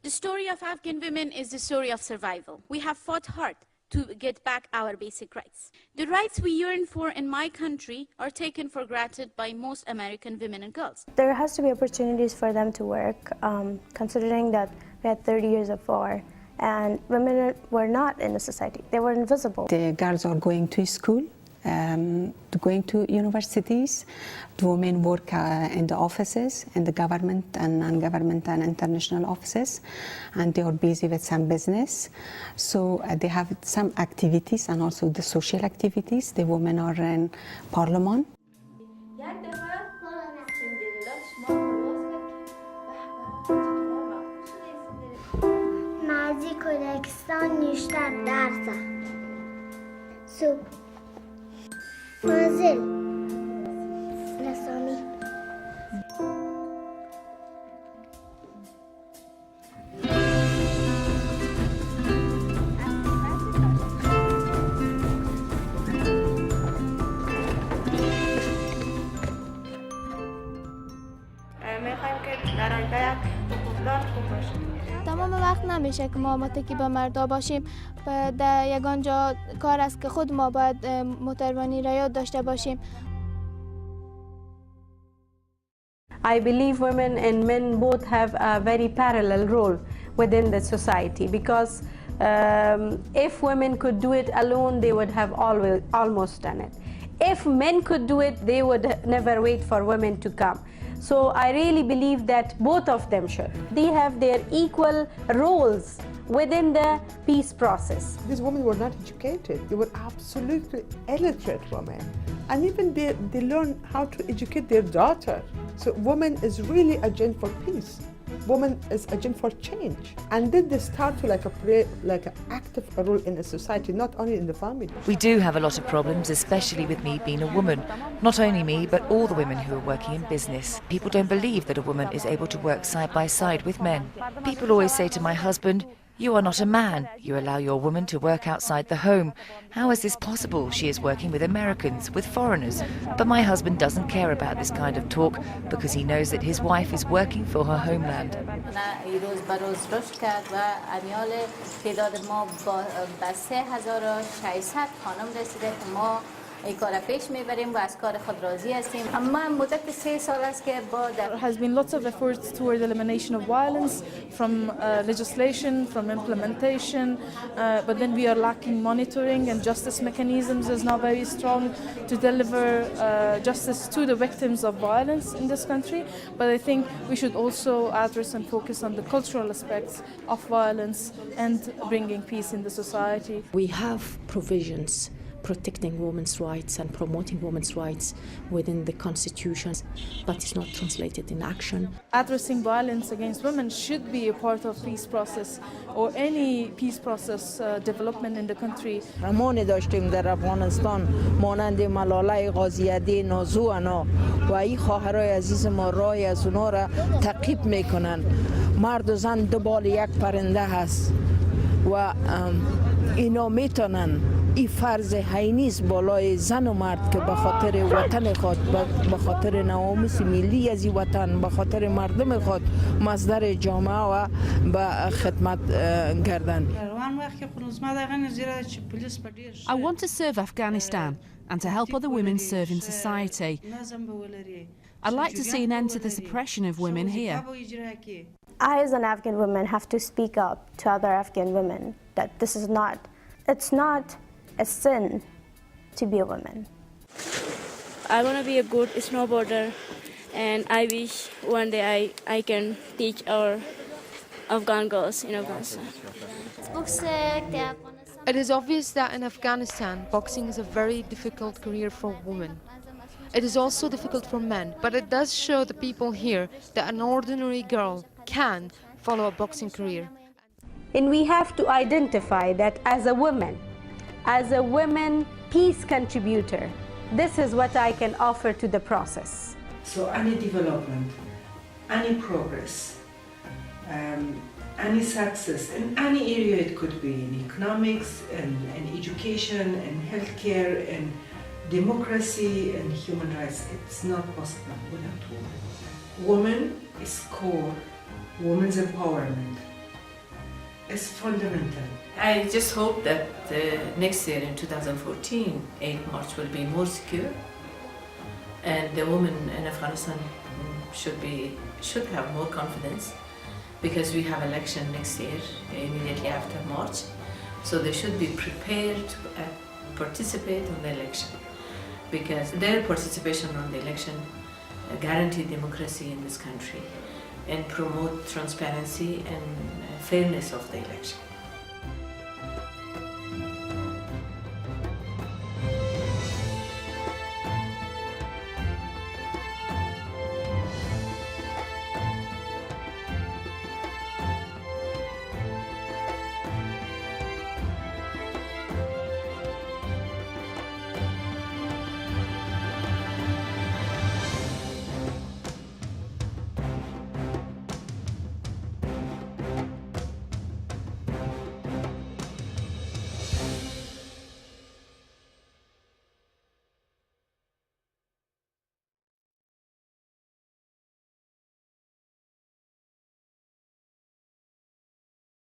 The story of Afghan women is the story of survival. We have fought hard to get back our basic rights. The rights we yearn for in my country are taken for granted by most American women and girls. There has to be opportunities for them to work, considering that we had 30 years of war and women were not in the society. They were invisible. The girls are going to school, going to universities. The women work in the offices, in the government and non-government and international offices, and they are busy with some business. So they have some activities and also the social activities. The women are in parliament. مازی کودکستان نیشتر درزن سوپ فاضل رسامی میخوایم که در آینده حقوقدار خوب باشیم. تمام وقت نمیشه که ما متکی به مردا باشیم و در یگان جا کار است که خود ما باید متروانی را یاد داشته باشیم. I believe women and men both have a very parallel role within the society, because if women could do it alone, they would have almost done it. If men could do it, they would never wait for women to come. So I really believe that both of them should. They have their equal roles within the peace process. These women were not educated. They were absolutely illiterate women. And even they learn how to educate their daughter. So woman is really a agent for peace. Woman is agent for change. And then they start to play an active role in the society, not only in the family. We do have a lot of problems, especially with me being a woman. Not only me, but all the women who are working in business. People don't believe that a woman is able to work side by side with men. People always say to my husband, "You are not a man. You allow your woman to work outside the home. How is this possible? She is working with Americans, with foreigners." But my husband doesn't care about this kind of talk because he knows that his wife is working for her homeland. There has been lots of efforts toward the elimination of violence, from legislation, from implementation, but then we are lacking monitoring, and justice mechanisms is not very strong to deliver justice to the victims of violence in this country. But I think we should also address and focus on the cultural aspects of violence and bringing peace in the society. We have provisions protecting women's rights and promoting women's rights within the Constitution, but it's not translated in action. Addressing violence against women should be a part of peace process or any peace process development in the country. زمانی داشتیم در افغانستان مانند ملاله غازی‌عده نازوانا و این خواهرای عزیز ما رای از اونا را تعقیب میکنن. مرد و زن دو بال یک پرنده هست و اینا میتونن این فرض حینیست بالای زن و مرد که به خاطر وطن خود، به خاطر نواموس ملی از این وطن، به خاطر مردم خود مصدر جامعه و به خدمت گردن. I want to serve Afghanistan and to help other women serve in society. I'd like to see an end to the suppression of women here. I, as an Afghan woman, have to speak up to other Afghan women that it's not a sin to be a woman. I want to be a good snowboarder, and I wish one day I can teach our Afghan girls in Afghanistan. It is obvious that in Afghanistan, boxing is a very difficult career for women. It is also difficult for men, but it does show the people here that an ordinary girl can follow a boxing career. And we have to identify that as a woman peace contributor, this is what I can offer to the process. So any development, any progress, any success in any area, it could be in economics, in education, in healthcare, in democracy and human rights, it's not possible without women. Woman is core, women's empowerment is fundamental. I just hope that next year in 2014, 8 March will be more secure, and the women in Afghanistan should have more confidence, because we have election next year immediately after March, so they should be prepared to participate in the election, because their participation on the election guarantee democracy in this country and promote transparency and fairness of the election.